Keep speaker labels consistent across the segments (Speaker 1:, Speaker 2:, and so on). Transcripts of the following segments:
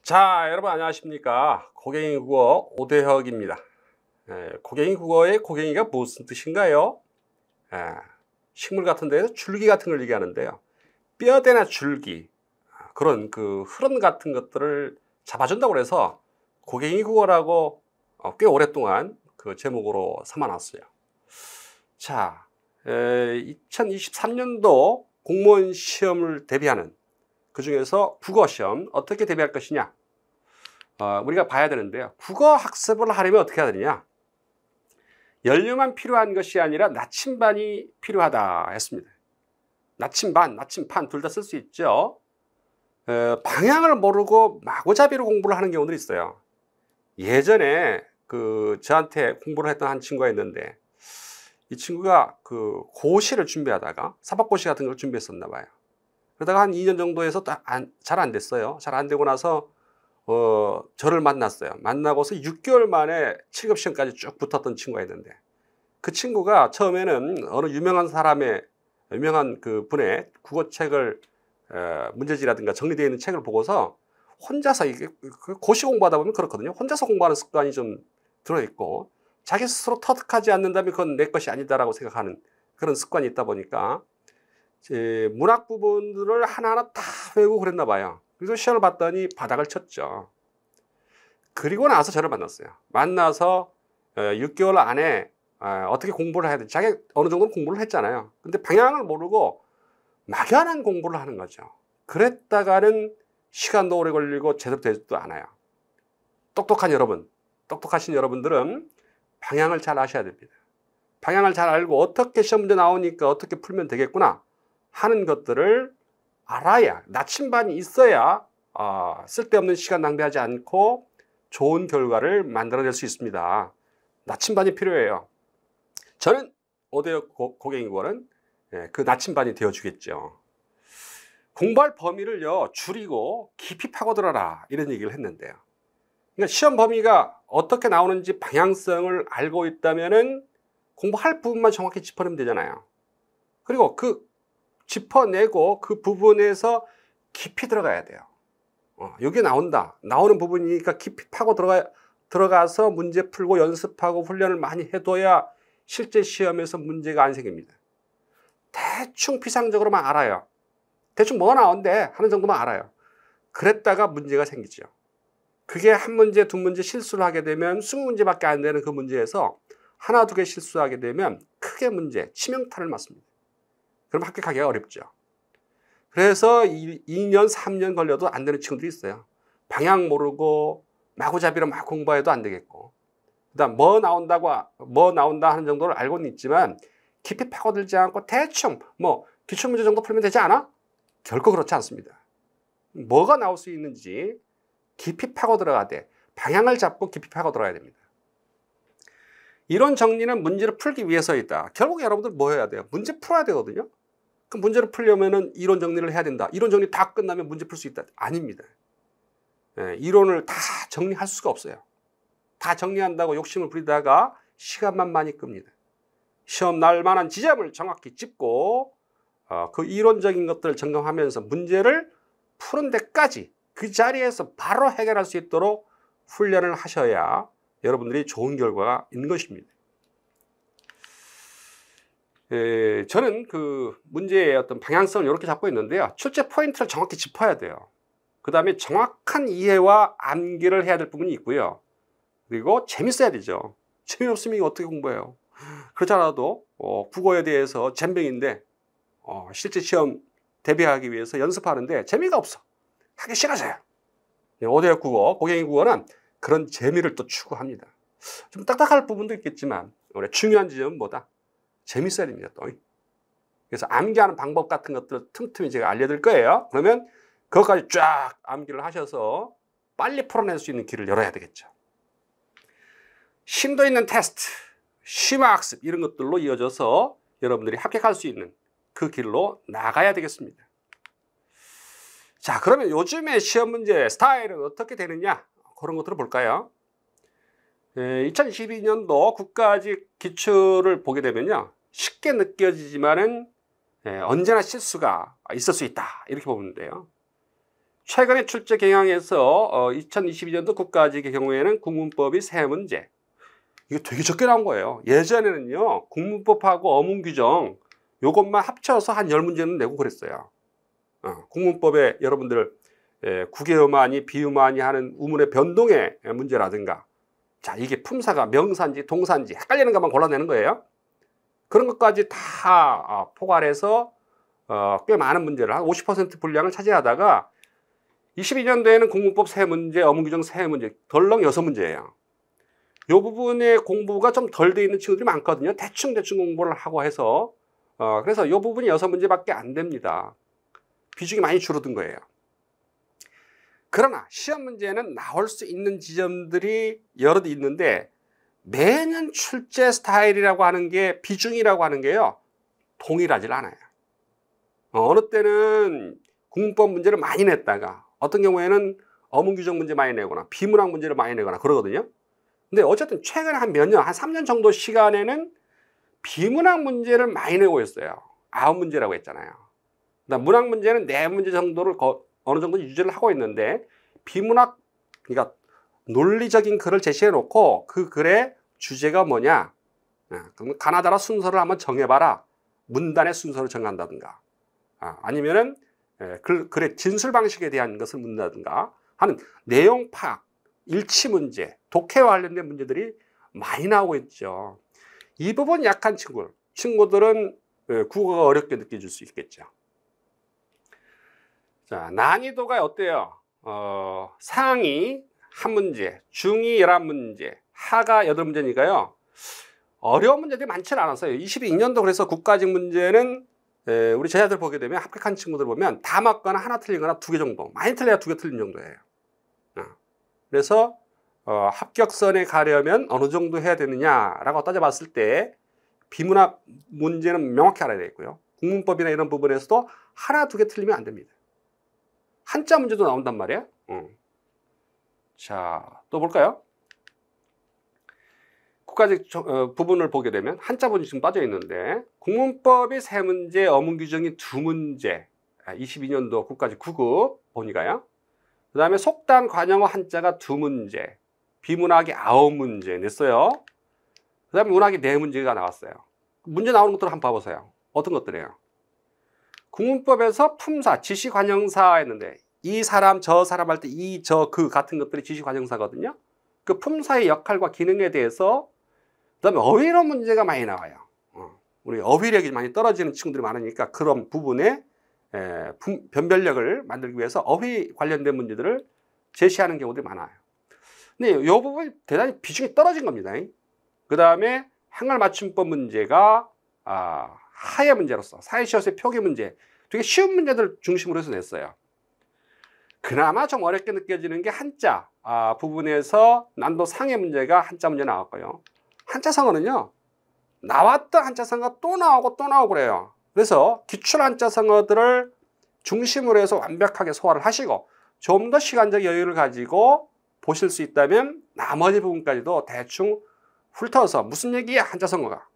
Speaker 1: 자, 여러분 안녕하십니까? 고갱이 국어 오대혁입니다. 고갱이 국어의 고갱이가 무슨 뜻인가요? 식물 같은 데서 줄기 같은 걸 얘기하는데요. 뼈대나 줄기, 그런 그 흐름 같은 것들을 잡아준다고 해서 고갱이 국어라고 꽤 오랫동안 그 제목으로 삼아놨어요. 자, 2023년도 공무원 시험을 대비하는, 그 중에서 국어시험 어떻게 대비할 것이냐, 우리가 봐야 되는데요. 국어 학습을 하려면 어떻게 해야 되느냐? 연료만 필요한 것이 아니라 나침반이 필요하다 했습니다. 나침반, 나침판 둘 다 쓸 수 있죠. 방향을 모르고 마구잡이로 공부를 하는 경우들이 있어요. 예전에 저한테 공부를 했던 한 친구가 있는데, 이 친구가 그 고시를 준비하다가 사법고시 같은 걸 준비했었나 봐요. 그러다가 한 2년 정도 해서 잘 안 됐어요. 잘 안 되고 나서 저를 만났어요. 만나고서 6개월 만에 7급 시험까지 쭉 붙었던 친구가 있는데, 그 친구가 처음에는 어느 유명한 그 분의 국어책을, 문제지라든가 정리되어 있는 책을 보고서 혼자서, 이게 고시 공부하다 보면 그렇거든요. 혼자서 공부하는 습관이 좀 들어있고, 자기 스스로 터득하지 않는다면 그건 내 것이 아니다라고 생각하는 그런 습관이 있다 보니까 문학 부분들을 하나하나 다 외우고 그랬나 봐요. 그래서 시험을 봤더니 바닥을 쳤죠. 그리고 나서 저를 만났어요. 만나서 6개월 안에 어떻게 공부를 해야 되지? 자기 어느 정도 공부를 했잖아요. 근데 방향을 모르고 막연한 공부를 하는 거죠. 그랬다가는 시간도 오래 걸리고 제대로 되지도 않아요. 똑똑하신 여러분들은 방향을 잘 아셔야 됩니다. 방향을 잘 알고 어떻게 시험 문제 나오니까 어떻게 풀면 되겠구나 하는 것들을 알아야, 나침반이 있어야 쓸데없는 시간 낭비하지 않고 좋은 결과를 만들어낼 수 있습니다. 나침반이 필요해요. 저는 오대혁 고갱이 국어는 그 나침반이 되어주겠죠. 공부할 범위를요 줄이고 깊이 파고들어라, 이런 얘기를 했는데요. 그러니까 시험 범위가 어떻게 나오는지 방향성을 알고 있다면은 공부할 부분만 정확히 짚어내면 되잖아요. 그리고 짚어내고 그 부분에서 깊이 들어가야 돼요. 여기 나오는 부분이니까 깊이 파고 들어가서 문제 풀고 연습하고 훈련을 많이 해둬야 실제 시험에서 문제가 안 생깁니다. 대충 피상적으로만 알아요. 대충 뭐가 나온대 하는 정도만 알아요. 그랬다가 문제가 생기죠. 그게 한 문제, 두 문제 실수를 하게 되면 20문제밖에 안 되는 그 문제에서 하나, 두 개 실수하게 되면 크게 치명타를 맞습니다. 그럼 합격하기가 어렵죠. 그래서 2년, 3년 걸려도 안 되는 친구들이 있어요. 방향 모르고 마구잡이로 막 공부해도 안 되겠고, 그다음 뭐 나온다 하는 정도를 알고는 있지만 깊이 파고들지 않고 대충 기출문제 정도 풀면 되지 않아? 결코 그렇지 않습니다. 뭐가 나올 수 있는지 깊이 파고 들어가야 돼. 방향을 잡고 깊이 파고 들어가야 됩니다. 이런 정리는 문제를 풀기 위해서이다. 결국 여러분들 뭐 해야 돼요? 문제 풀어야 되거든요. 그 문제를 풀려면은 이론 정리를 해야 된다. 이론 정리 다 끝나면 문제 풀 수 있다. 아닙니다. 이론을 다 정리할 수가 없어요. 다 정리한다고 욕심을 부리다가 시간만 많이 끕니다. 시험 날 만한 지점을 정확히 짚고 그 이론적인 것들을 점검하면서 문제를 푸는 데까지 그 자리에서 바로 해결할 수 있도록 훈련을 하셔야 여러분들이 좋은 결과가 있는 것입니다. 저는 그 문제의 어떤 방향성을 이렇게 잡고 있는데요. 출제 포인트를 정확히 짚어야 돼요. 그 다음에 정확한 이해와 암기를 해야 될 부분이 있고요. 그리고 재밌어야 되죠. 재미없으면 어떻게 공부해요? 그렇지 않아도 국어에 대해서 젬병인데 실제 시험 대비하기 위해서 연습하는데 재미가 없어. 하기 싫어져요. 오대혁 국어, 고갱이 국어는 그런 재미를 또 추구합니다. 좀 딱딱할 부분도 있겠지만 중요한 지점은 뭐다? 재밌어야 됩니다. 또. 그래서 암기하는 방법 같은 것들을 틈틈이 제가 알려드릴 거예요. 그러면 그것까지 쫙 암기를 하셔서 빨리 풀어낼 수 있는 길을 열어야 되겠죠. 심도 있는 테스트, 심화학습 이런 것들로 이어져서 여러분들이 합격할 수 있는 그 길로 나가야 되겠습니다. 자, 그러면 요즘의 시험 문제 스타일은 어떻게 되느냐? 그런 것들을 볼까요? 2022년도 국가직 기출을 보게 되면요, 쉽게 느껴지지만은 언제나 실수가 있을 수 있다, 이렇게 보면 돼요. 최근에 출제 경향에서 2022년도 국가직의 경우에는 국문법이 3문제. 이게 되게 적게 나온 거예요. 예전에는요, 국문법하고 어문규정 요것만 합쳐서 한 10문제는 내고 그랬어요. 국문법에 여러분들 국외음안이 비음안이 하는 우문의 변동의 문제라든가, 자, 이게 품사가 명사인지 동사인지 헷갈리는 것만 골라내는 거예요. 그런 것까지 다 포괄해서 꽤 많은 문제를 한 50% 분량을 차지하다가 22년도에는 국문법 3문제, 어문규정 3문제, 덜렁 6문제예요. 이 부분의 공부가 좀 덜 돼 있는 친구들이 많거든요. 대충 공부를 하고 해서 그래서 이 부분이 6문제밖에 안 됩니다. 비중이 많이 줄어든 거예요. 그러나 시험 문제는 나올 수 있는 지점들이 여러 있는데 매년 출제 스타일이라고 하는 게, 비중이라고 하는 게요, 동일하지 않아요. 어느 때는 국문법 문제를 많이 냈다가 어떤 경우에는 어문규정 문제 많이 내거나 비문학 문제를 많이 내거나 그러거든요. 근데 어쨌든 최근에 한 몇 년, 한 3년 정도 시간에는 비문학 문제를 많이 내고 있어요. 9문제라고 했잖아요. 그다음 문학 문제는 4문제 정도를 어느 정도 유지를 하고 있는데, 비문학, 그러니까 논리적인 글을 제시해 놓고 그 글의 주제가 뭐냐, 그럼 가나다라 순서를 한번 정해봐라. 문단의 순서를 정한다든가, 아니면은 글의 진술 방식에 대한 것을 묻는다든가 하는 내용 파악, 일치 문제, 독해와 관련된 문제들이 많이 나오고 있죠. 이 부분 약한 친구들은 국어가 어렵게 느껴질 수 있겠죠. 자, 난이도가 어때요? 상이 1문제, 중이 11문제, 하가 8문제니까요. 어려운 문제들이 많지는 않았어요. 22년도 그래서 국가직 문제는 우리 제자들 보게 되면, 합격한 친구들 보면 다 맞거나 하나 틀리거나 2개 정도, 많이 틀려야 2개 틀린 정도예요. 그래서 합격선에 가려면 어느 정도 해야 되느냐라고 따져봤을 때 비문학 문제는 명확히 알아야 되겠고요. 국문법이나 이런 부분에서도 하나 2개 틀리면 안 됩니다. 한자 문제도 나온단 말이에요. 자, 또 볼까요? 국가직 부분을 보게 되면 한자 부분이 지금 빠져 있는데, 국문법이 3문제, 어문규정이 2문제, 22년도 국가직 9급 보니까요. 그 다음에 속단, 관영어, 한자가 2문제, 비문학이 9문제 냈어요. 그 다음에 문학이 4문제가 나왔어요. 문제 나오는 것들을 한번 봐보세요. 어떤 것들이에요? 국문법에서 품사, 지시관형사 했는데, 이 사람, 저 사람 할 때 이, 저, 그 같은 것들이 지시관형사거든요. 그 품사의 역할과 기능에 대해서, 그 다음에 어휘론 문제가 많이 나와요. 우리 어휘력이 많이 떨어지는 친구들이 많으니까 그런 부분에 변별력을 만들기 위해서 어휘 관련된 문제들을 제시하는 경우들이 많아요. 근데 이 부분이 대단히 비중이 떨어진 겁니다. 그 다음에 한글맞춤법 문제가 하의 문제로서 사회시험의 표기 문제, 되게 쉬운 문제들 중심으로 해서 냈어요. 그나마 좀 어렵게 느껴지는 게 한자 부분에서 난도 상의 문제가 한자 문제 나왔고요. 한자성어는요, 나왔던 한자성어 또 나오고 또 나오고 그래요. 그래서 기출 한자성어들을 중심으로 해서 완벽하게 소화를 하시고 좀 더 시간적 여유를 가지고 보실 수 있다면 나머지 부분까지도 대충 훑어서 무슨 얘기야 한자성어가,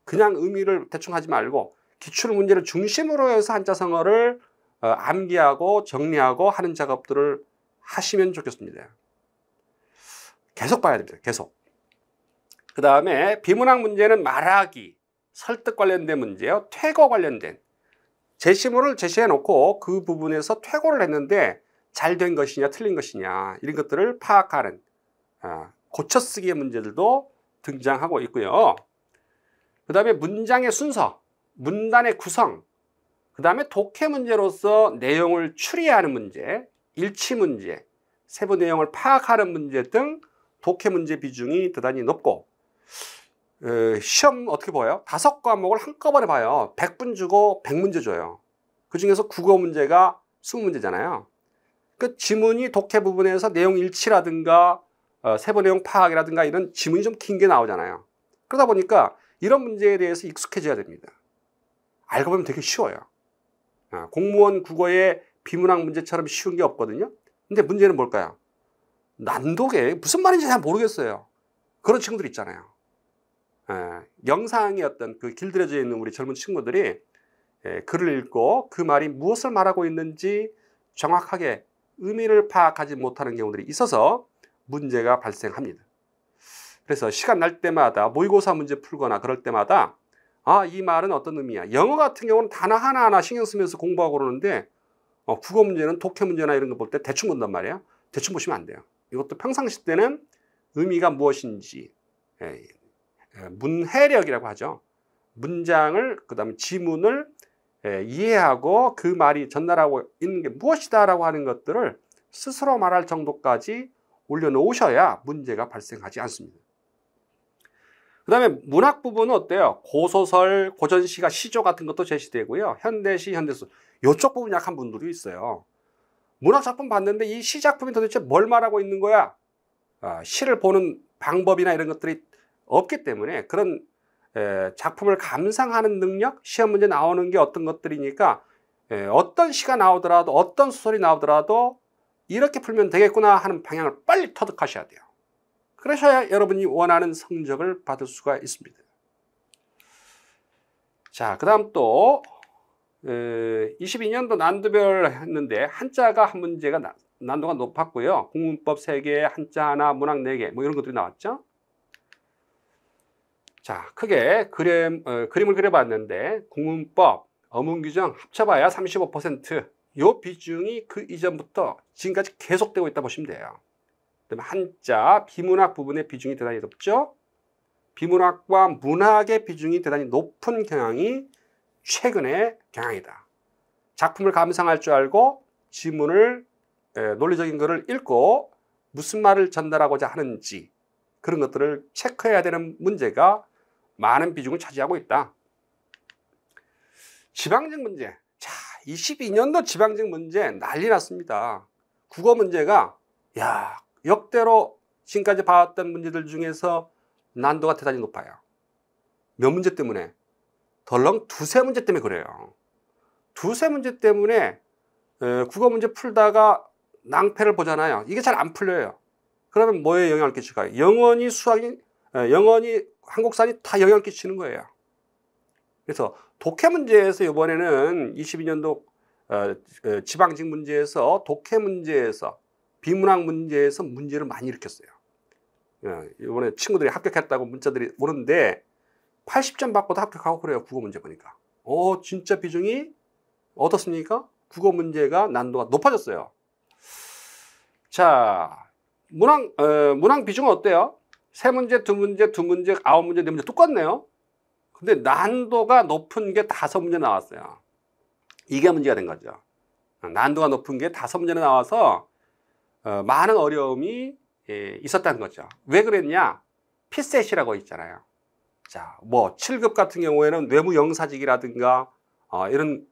Speaker 1: 그냥 의미를 대충 하지 말고 기출 문제를 중심으로 해서 한자성어를 암기하고 정리하고 하는 작업들을 하시면 좋겠습니다. 계속 봐야 됩니다. 계속. 그 다음에 비문학 문제는 말하기, 설득 관련된 문제요. 퇴고 관련된 제시문을 제시해 놓고 그 부분에서 퇴고를 했는데 잘 된 것이냐 틀린 것이냐 이런 것들을 파악하는 고쳐쓰기의 문제들도 등장하고 있고요. 그 다음에 문장의 순서, 문단의 구성, 그 다음에 독해 문제로서 내용을 추리하는 문제, 일치 문제, 세부 내용을 파악하는 문제 등 독해 문제 비중이 대단히 높고, 시험 어떻게 봐요? 5과목을 한꺼번에 봐요. 100분 주고 100문제 줘요. 그 중에서 국어 문제가 20문제잖아요. 그 지문이 독해 부분에서 내용 일치라든가 세부 내용 파악이라든가 이런 지문이 좀 긴 게 나오잖아요. 그러다 보니까 이런 문제에 대해서 익숙해져야 됩니다. 알고 보면 되게 쉬워요. 공무원 국어의 비문학 문제처럼 쉬운 게 없거든요. 근데 문제는 뭘까요? 난독해. 무슨 말인지 잘 모르겠어요. 그런 친구들 있잖아요. 영상의 어떤 그 길들여져 있는 우리 젊은 친구들이 글을 읽고 그 말이 무엇을 말하고 있는지 정확하게 의미를 파악하지 못하는 경우들이 있어서 문제가 발생합니다. 그래서 시간 날 때마다 모의고사 문제 풀거나 그럴 때마다 이 말은 어떤 의미야. 영어 같은 경우는 단어 하나하나 신경 쓰면서 공부하고 그러는데 국어 문제는 독해 문제나 이런 거 볼 때 대충 본단 말이에요. 대충 보시면 안 돼요. 이것도 평상시 때는 의미가 무엇인지 문해력이라고 하죠. 문장을 그다음에 지문을 이해하고 그 말이 전달하고 있는 게 무엇이다라고 하는 것들을 스스로 말할 정도까지 올려놓으셔야 문제가 발생하지 않습니다. 그 다음에 문학 부분은 어때요? 고소설, 고전시가, 시조 같은 것도 제시되고요. 현대시, 현대소. 이쪽 부분 약한 분들이 있어요. 문학 작품 봤는데 이 시 작품이 도대체 뭘 말하고 있는 거야? 시를 보는 방법이나 이런 것들이 없기 때문에 그런 작품을 감상하는 능력, 시험 문제 나오는 게 어떤 것들이니까 어떤 시가 나오더라도 어떤 소설이 나오더라도 이렇게 풀면 되겠구나 하는 방향을 빨리 터득하셔야 돼요. 그러셔야 여러분이 원하는 성적을 받을 수가 있습니다. 자, 그 다음 또 22년도 난도별 했는데 한자가 한 문제가 난도가 높았고요. 국문법 3개, 한자 하나, 문학 4개 뭐 이런 것들이 나왔죠. 자, 크게 그림을 그려봤는데 국문법, 어문규정 합쳐봐야 35%. 이 비중이 그 이전부터 지금까지 계속되고 있다 보시면 돼요. 그다음에 한자, 비문학 부분의 비중이 대단히 높죠. 비문학과 문학의 비중이 대단히 높은 경향이 최근의 경향이다. 작품을 감상할 줄 알고 지문을 논리적인 것을 읽고 무슨 말을 전달하고자 하는지 그런 것들을 체크해야 되는 문제가 많은 비중을 차지하고 있다. 지방직 문제. 자, 22년도 지방직 문제 난리 났습니다. 국어 문제가 역대로 지금까지 봐왔던 문제들 중에서 난도가 대단히 높아요. 몇 문제 때문에? 덜렁 두세 문제 때문에 그래요. 두세 문제 때문에 국어 문제 풀다가 낭패를 보잖아요. 이게 잘 안 풀려요. 그러면 뭐에 영향을 끼칠까요? 영원히 수학이, 영원히 한국사니 다 영향을 끼치는 거예요. 그래서 독해 문제에서 이번에는 22년도 지방직 문제에서 독해 문제에서 비문학 문제에서 문제를 많이 일으켰어요. 이번에 친구들이 합격했다고 문자들이 오는데 80점 받고도 합격하고 그래요. 국어 문제 보니까. 진짜 비중이 어떻습니까? 국어 문제가 난도가 높아졌어요. 자, 문항 비중은 어때요? 3문제, 2문제, 2문제, 9문제, 4문제 똑같네요. 근데 난도가 높은 게 5문제 나왔어요. 이게 문제가 된 거죠. 난도가 높은 게 5문제나 나와서 많은 어려움이 있었다는 거죠. 왜 그랬냐? 피셋이라고 있잖아요. 자, 뭐 7급 같은 경우에는 외무 영사직이라든가 이런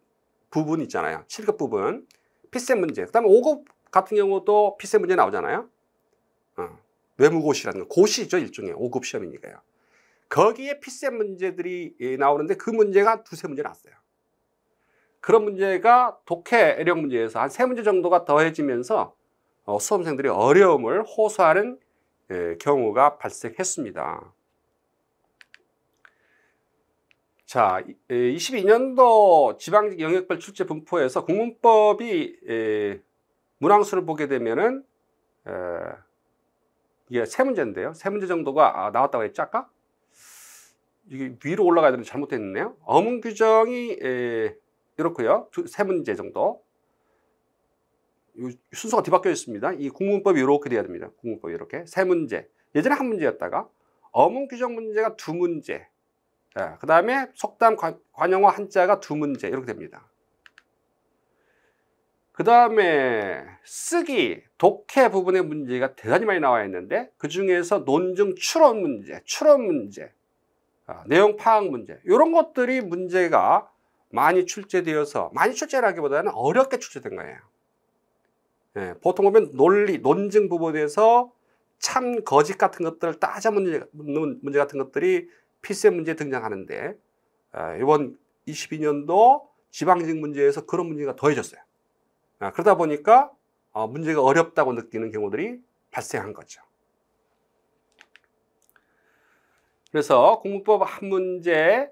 Speaker 1: 부분 있잖아요. 7급 부분 피셋 문제. 그다음에 5급 같은 경우도 피셋 문제 나오잖아요. 외무고시라는 거, 고시죠 일종의 5급 시험이니까요. 거기에 피셋 문제들이 나오는데 그 문제가 두세 문제 나왔어요. 그런 문제가 독해력 문제에서 한 3문제 정도가 더해지면서 수험생들이 어려움을 호소하는 경우가 발생했습니다. 자, 22년도 지방직 영역별 출제 분포에서 국문법이 문항수를 보게 되면은 이게 3문제인데요. 3문제 정도가 나왔다고 했죠, 아까? 이게 위로 올라가야 되는데 잘못됐네요. 어문 규정이 이렇고요. 3문제 정도. 순서가 뒤바뀌어 있습니다. 이 국문법이 이렇게 돼야 됩니다. 국문법이 이렇게 3문제. 예전에 1문제였다가 어문 규정 문제가 2문제. 그 다음에 속담 관용어 한자가 2문제 이렇게 됩니다. 그 다음에 쓰기, 독해 부분의 문제가 대단히 많이 나와 있는데 그 중에서 논증 추론 문제, 내용 파악 문제 이런 것들이 문제가 많이 출제되어서 많이 출제라기보다는 어렵게 출제된 거예요. 보통 보면 논증 부분에서 참 거짓 같은 것들을 따져 묻는 문제 같은 것들이 피셋 문제에 등장하는데 이번 22년도 지방직 문제에서 그런 문제가 더해졌어요. 그러다 보니까 문제가 어렵다고 느끼는 경우들이 발생한 거죠. 그래서 국문법 한 문제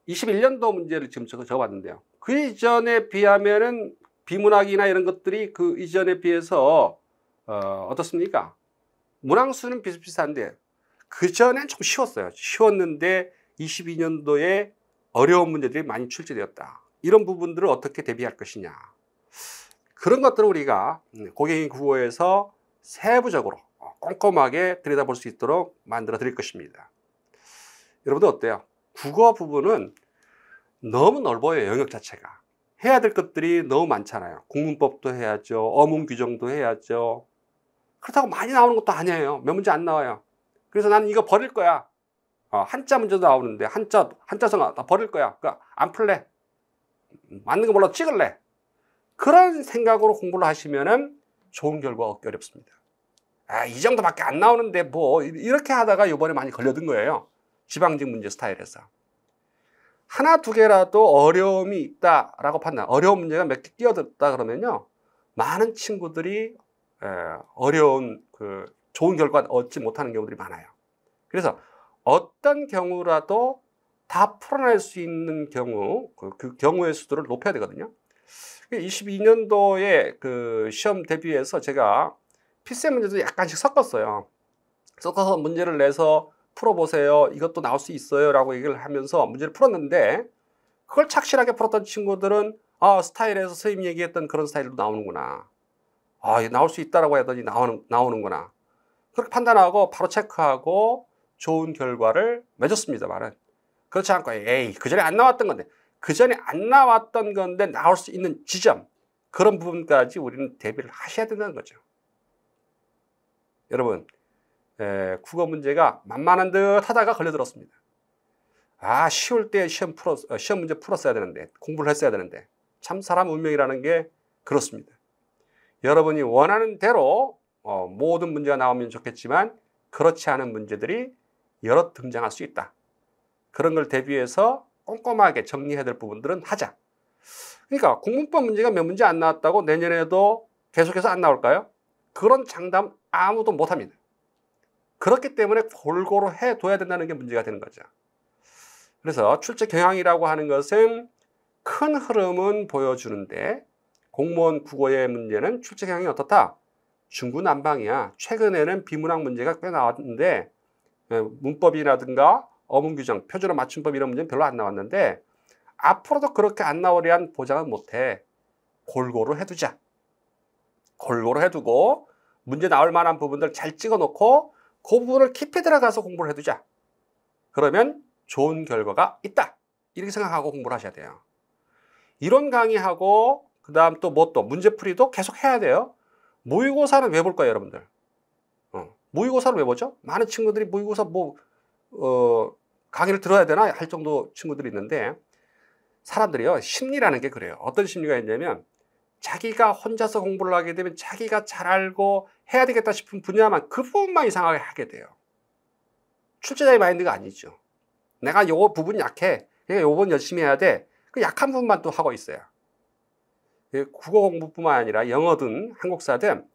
Speaker 1: 21년도 문제를 지금 적어봤는데요. 그 이전에 비하면은 비문학이나 이런 것들이 그 이전에 비해서 어떻습니까? 문항 수는 비슷비슷한데 그전엔 좀 쉬웠어요. 쉬웠는데 22년도에 어려운 문제들이 많이 출제되었다. 이런 부분들을 어떻게 대비할 것이냐. 그런 것들을 우리가 고객인 국어에서 세부적으로 꼼꼼하게 들여다볼 수 있도록 만들어 드릴 것입니다. 여러분들 어때요? 국어 부분은 너무 넓어요. 영역 자체가. 해야 될 것들이 너무 많잖아요. 국문법도 해야죠. 어문 규정도 해야죠. 그렇다고 많이 나오는 것도 아니에요. 몇 문제 안 나와요. 그래서 나는 이거 버릴 거야. 한자 문제도 나오는데 한자성 다 버릴 거야. 그러니까 안 풀래. 맞는 거 몰라도 찍을래. 그런 생각으로 공부를 하시면은 좋은 결과 얻기 어렵습니다. 이 정도밖에 안 나오는데 뭐 이렇게 하다가 이번에 많이 걸려든 거예요. 지방직 문제 스타일에서. 하나 두 개라도 어려움이 있다라고 판단. 어려운 문제가 몇 개 끼어들었다 그러면요. 많은 친구들이 어려운 좋은 결과 얻지 못하는 경우들이 많아요. 그래서 어떤 경우라도 다 풀어낼 수 있는 경우, 그 경우의 수도를 높여야 되거든요. 22년도에 그 시험 대비해서 제가 필세 문제도 약간씩 섞었어요. 섞어서 문제를 내서 풀어보세요. 이것도 나올 수 있어요. 라고 얘기를 하면서 문제를 풀었는데 그걸 착실하게 풀었던 친구들은 스타일에서 선생님이 얘기했던 그런 스타일도 나오는구나. 나올 수 있다라고 하더니 나오는구나. 그렇게 판단하고 바로 체크하고 좋은 결과를 맺었습니다만은 그렇지 않고 그전에 안 나왔던 건데 그전에 안 나왔던 건데 나올 수 있는 지점 그런 부분까지 우리는 대비를 하셔야 된다는 거죠. 여러분 국어 문제가 만만한 듯 하다가 걸려들었습니다. 쉬울 때 시험 문제 풀었어야 되는데 공부를 했어야 되는데 참 사람 운명이라는 게 그렇습니다. 여러분이 원하는 대로 모든 문제가 나오면 좋겠지만 그렇지 않은 문제들이 여러 등장할 수 있다. 그런 걸 대비해서 꼼꼼하게 정리해야 될 부분들은 하자. 그러니까 국문법 문제가 몇 문제 안 나왔다고 내년에도 계속해서 안 나올까요? 그런 장담 아무도 못합니다. 그렇기 때문에 골고루 해둬야 된다는 게 문제가 되는 거죠. 그래서 출제 경향이라고 하는 것은 큰 흐름은 보여주는데 공무원 국어의 문제는 출제 경향이 어떻다? 중구난방이야. 최근에는 비문학 문제가 꽤 나왔는데 문법이라든가 어문 규정, 표준어 맞춤법 이런 문제는 별로 안 나왔는데 앞으로도 그렇게 안 나오리한 보장은 못해. 골고루 해두자. 골고루 해두고 문제 나올 만한 부분들 잘 찍어놓고 그 부분을 깊이 들어가서 공부를 해두자. 그러면 좋은 결과가 있다. 이렇게 생각하고 공부를 하셔야 돼요. 이론 강의하고 그 다음 또 문제풀이도 계속 해야 돼요. 모의고사는 왜 볼까요, 여러분들? 모의고사를 왜 보죠? 많은 친구들이 모의고사 강의를 들어야 되나 할 정도 친구들이 있는데 사람들이요, 심리라는 게 그래요. 어떤 심리가 있냐면 자기가 혼자서 공부를 하게 되면 자기가 잘 알고 해야 되겠다 싶은 분야만 그 부분만 이상하게 하게 돼요. 출제자의 마인드가 아니죠. 내가 요 부분 약해. 그러니까 요 부분 열심히 해야 돼. 그 약한 부분만 또 하고 있어요. 국어 공부뿐만 아니라 영어든 한국사든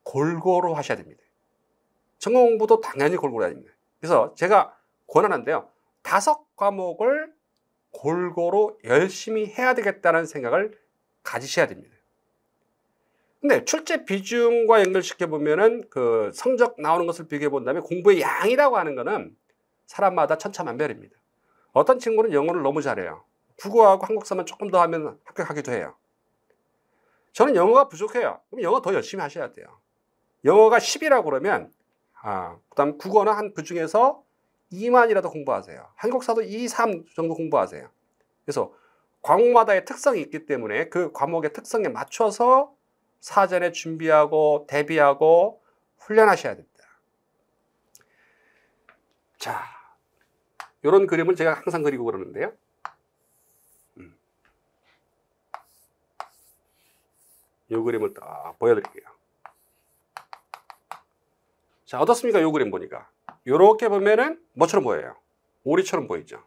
Speaker 1: 골고루 하셔야 됩니다. 전공 공부도 당연히 골고루 해야 됩니다. 그래서 제가 권하는데요. 5과목을 골고루 열심히 해야 되겠다는 생각을 가지셔야 됩니다. 근데 출제 비중과 연결시켜 보면은 그 성적 나오는 것을 비교해 본다면 공부의 양이라고 하는 거는 사람마다 천차만별입니다. 어떤 친구는 영어를 너무 잘해요. 국어하고 한국사만 조금 더 하면 합격하기도 해요. 저는 영어가 부족해요. 그럼 영어 더 열심히 하셔야 돼요. 영어가 10이라고 그러면 그다음 국어는 한 그 중에서 2만이라도 공부하세요. 한국사도 2, 3 정도 공부하세요. 그래서 과목마다의 특성이 있기 때문에 그 과목의 특성에 맞춰서 사전에 준비하고 대비하고 훈련하셔야 됩니다. 자, 이런 그림을 제가 항상 그리고 그러는데요. 이 그림을 딱 보여드릴게요. 자, 어떻습니까? 이 그림 보니까. 이렇게 보면은 뭐처럼 보여요? 오리처럼 보이죠?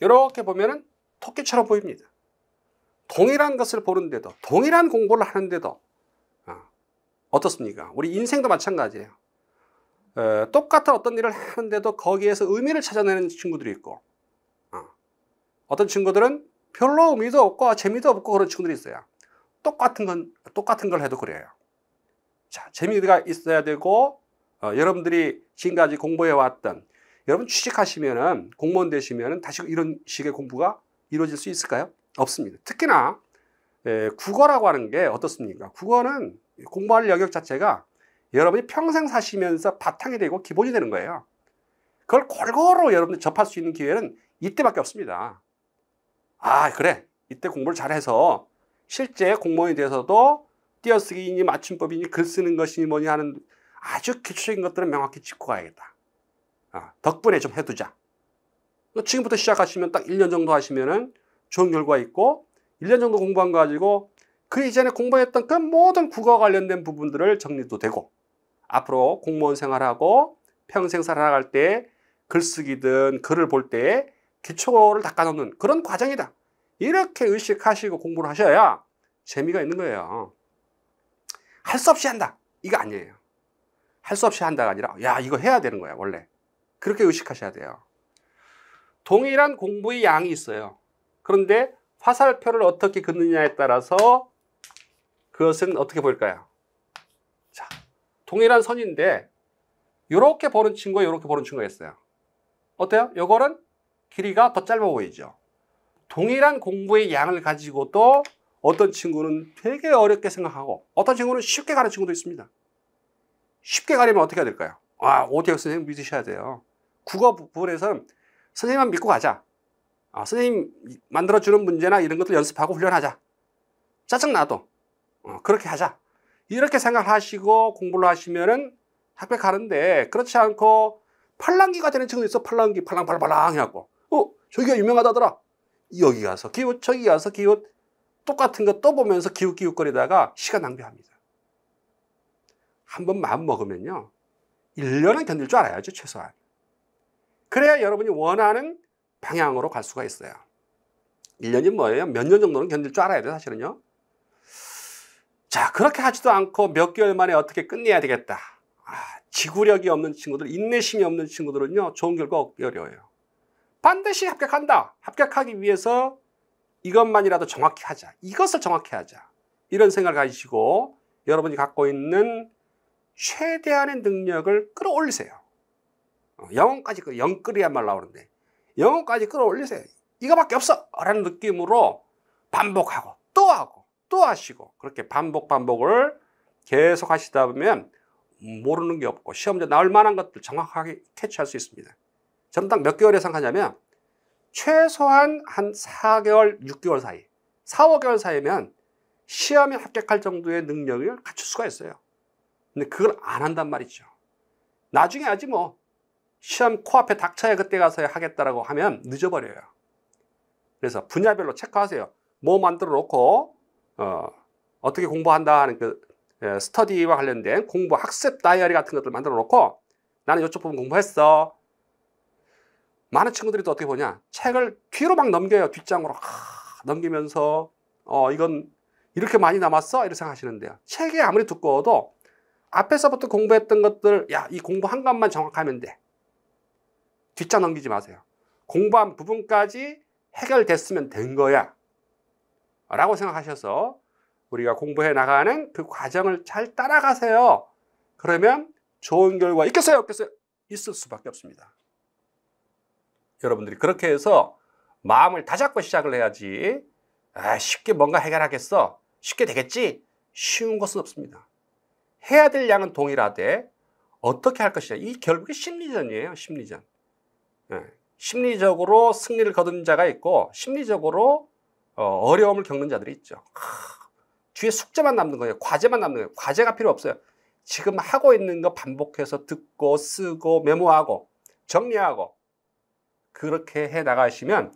Speaker 1: 이렇게 보면은 토끼처럼 보입니다. 동일한 것을 보는데도, 동일한 공부를 하는데도 어떻습니까? 우리 인생도 마찬가지예요. 똑같은 어떤 일을 하는데도 거기에서 의미를 찾아내는 친구들이 있고 어떤 친구들은 별로 의미도 없고 재미도 없고 그런 친구들이 있어요. 똑같은 걸 해도 그래요. 자, 재미가 있어야 되고, 여러분들이 지금까지 공부해왔던, 여러분 취직하시면은, 공무원 되시면은 다시 이런 식의 공부가 이루어질 수 있을까요? 없습니다. 특히나, 국어라고 하는 게 어떻습니까? 국어는 공부할 영역 자체가 여러분이 평생 사시면서 바탕이 되고 기본이 되는 거예요. 그걸 골고루 여러분들 접할 수 있는 기회는 이때밖에 없습니다. 아, 그래. 이때 공부를 잘해서 실제 공무원이 돼서도 띄어쓰기니 맞춤법이니 글 쓰는 것이니 뭐니 하는 아주 기초적인 것들은 명확히 짚고 가야겠다. 덕분에 좀 해두자. 지금부터 시작하시면 딱 1년 정도 하시면은 좋은 결과 있고 1년 정도 공부한 거 가지고 그 이전에 공부했던 그 모든 국어 관련된 부분들을 정리도 되고 앞으로 공무원 생활하고 평생 살아갈 때 글쓰기든 글을 볼 때 기초를 닦아놓는 그런 과정이다. 이렇게 의식하시고 공부를 하셔야 재미가 있는 거예요. 할 수 없이 한다. 이거 아니에요. 할 수 없이 한다가 아니라 야, 이거 해야 되는 거야, 원래. 그렇게 의식하셔야 돼요. 동일한 공부의 양이 있어요. 그런데 화살표를 어떻게 긋느냐에 따라서 그것은 어떻게 보일까요? 자, 동일한 선인데 이렇게 보는 친구와 이렇게 보는 친구가 있어요. 어때요? 요거는 길이가 더 짧아 보이죠. 동일한 공부의 양을 가지고도 어떤 친구는 되게 어렵게 생각하고 어떤 친구는 쉽게 가는 친구도 있습니다. 쉽게 가려면 어떻게 해야 될까요? 오태혁 선생님 믿으셔야 돼요. 국어 부분에서는 선생님만 믿고 가자. 선생님 만들어주는 문제나 이런 것들 연습하고 훈련하자. 짜증나도 그렇게 하자. 이렇게 생각하시고 공부를 하시면은 합격하는데 그렇지 않고 팔랑귀가 되는 친구도 있어. 팔랑귀 팔랑팔랑팔랑 해갖고 저기가 유명하다더라. 여기 가서 기웃 저기 가서 기웃 똑같은 거 또 보면서 기웃기웃거리다가 시간 낭비합니다. 한번 마음 먹으면요 1년은 견딜 줄 알아야죠. 최소한. 그래야 여러분이 원하는 방향으로 갈 수가 있어요. 1년이 뭐예요? 몇 년 정도는 견딜 줄 알아야 돼요. 사실은요. 자, 그렇게 하지도 않고 몇 개월 만에 어떻게 끝내야 되겠다. 지구력이 없는 친구들, 인내심이 없는 친구들은요 좋은 결과 얻기 어려워요. 반드시 합격한다. 합격하기 위해서 이것만이라도 정확히 하자. 이것을 정확히 하자. 이런 생각을 가지시고 여러분이 갖고 있는 최대한의 능력을 끌어올리세요. 영혼까지 영끌이야말 나오는데 영혼까지 끌어올리세요. 이거밖에 없어 라는 느낌으로 반복하고 또 하고 또 하시고 그렇게 반복을 계속 하시다 보면 모르는 게 없고 시험제 나올 만한 것들 정확하게 캐치할 수 있습니다. 저는 딱 몇 개월 예상하냐면 최소한 한 4개월, 6개월 사이 4, 5개월 사이면 시험에 합격할 정도의 능력을 갖출 수가 있어요. 근데 그걸 안 한단 말이죠. 나중에 하지 뭐. 시험 코앞에 닥쳐야 그때 가서 하겠다라고 하면 늦어버려요. 그래서 분야별로 체크하세요. 뭐 만들어 놓고 어떻게 공부한다 하는 그 스터디와 관련된 공부 학습 다이어리 같은 것들 만들어 놓고 나는 이쪽 부분 공부했어. 많은 친구들이 또 어떻게 보냐. 책을 뒤로 막 넘겨요. 뒷장으로 넘기면서 이건 이렇게 많이 남았어? 이렇게 생각하시는데요. 책이 아무리 두꺼워도 앞에서부터 공부했던 것들 이 공부 한 것만 정확하면 돼. 뒷장 넘기지 마세요. 공부한 부분까지 해결됐으면 된 거야 라고 생각하셔서 우리가 공부해 나가는 그 과정을 잘 따라가세요. 그러면 좋은 결과 있겠어요? 없겠어요? 있을 수밖에 없습니다. 여러분들이 그렇게 해서 마음을 다잡고 시작을 해야지 쉽게 뭔가 해결하겠어? 쉽게 되겠지? 쉬운 것은 없습니다. 해야 될 양은 동일하되 어떻게 할 것이냐. 이 결국에 심리전이에요. 심리전. 심리적으로 승리를 거둔 자가 있고 심리적으로 어려움을 겪는 자들이 있죠. 뒤에 숙제만 남는 거예요. 과제만 남는 거예요. 과제가 필요 없어요. 지금 하고 있는 거 반복해서 듣고 쓰고 메모하고 정리하고 그렇게 해 나가시면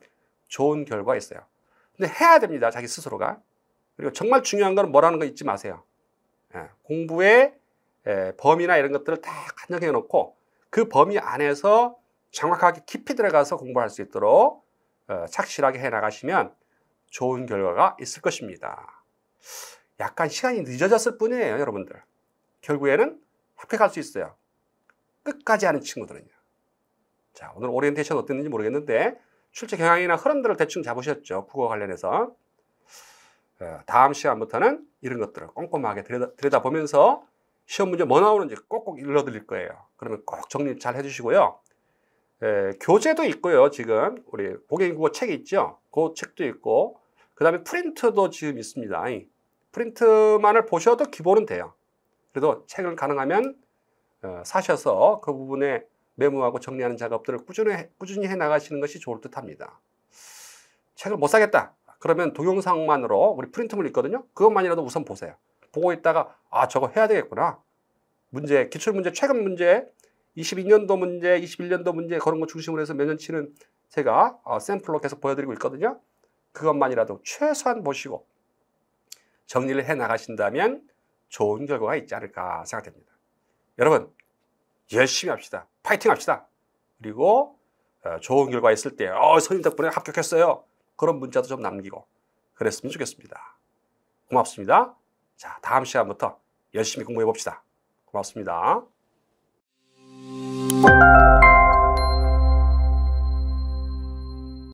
Speaker 1: 좋은 결과가 있어요. 근데 해야 됩니다. 자기 스스로가. 그리고 정말 중요한 건 뭐라는 거 잊지 마세요. 공부의 범위나 이런 것들을 다 간정해 놓고 그 범위 안에서 정확하게 깊이 들어가서 공부할 수 있도록 착실하게 해 나가시면 좋은 결과가 있을 것입니다. 약간 시간이 늦어졌을 뿐이에요, 여러분들. 결국에는 합격할 수 있어요. 끝까지 하는 친구들은요. 자, 오늘 오리엔테이션 어땠는지 모르겠는데 출제 경향이나 흐름들을 대충 잡으셨죠. 국어 관련해서. 다음 시간부터는 이런 것들을 꼼꼼하게 들여다보면서 시험 문제 뭐 나오는지 꼭꼭 읽어드릴 거예요. 그러면 꼭 정리 잘 해주시고요. 교재도 있고요. 지금 우리 고객국어 책이 있죠. 그 책도 있고 그 다음에 프린트도 지금 있습니다. 이 프린트만을 보셔도 기본은 돼요. 그래도 책을 가능하면 사셔서 그 부분에 메모하고 정리하는 작업들을 꾸준히 해 나가시는 것이 좋을 듯 합니다. 책을 못 사겠다. 그러면 동영상만으로 우리 프린트물 있거든요. 그것만이라도 우선 보세요. 보고 있다가 아 저거 해야 되겠구나. 문제, 기출문제, 최근 문제, 22년도 문제, 21년도 문제 그런 거 중심으로 해서 몇 년치는 제가 샘플로 계속 보여드리고 있거든요. 그것만이라도 최소한 보시고 정리를 해 나가신다면 좋은 결과가 있지 않을까 생각됩니다. 여러분 열심히 합시다. 파이팅 합시다. 그리고 좋은 결과 있을 때 선생님 덕분에 합격했어요. 그런 문자도 좀 남기고 그랬으면 좋겠습니다. 고맙습니다. 자, 다음 시간부터 열심히 공부해 봅시다. 고맙습니다.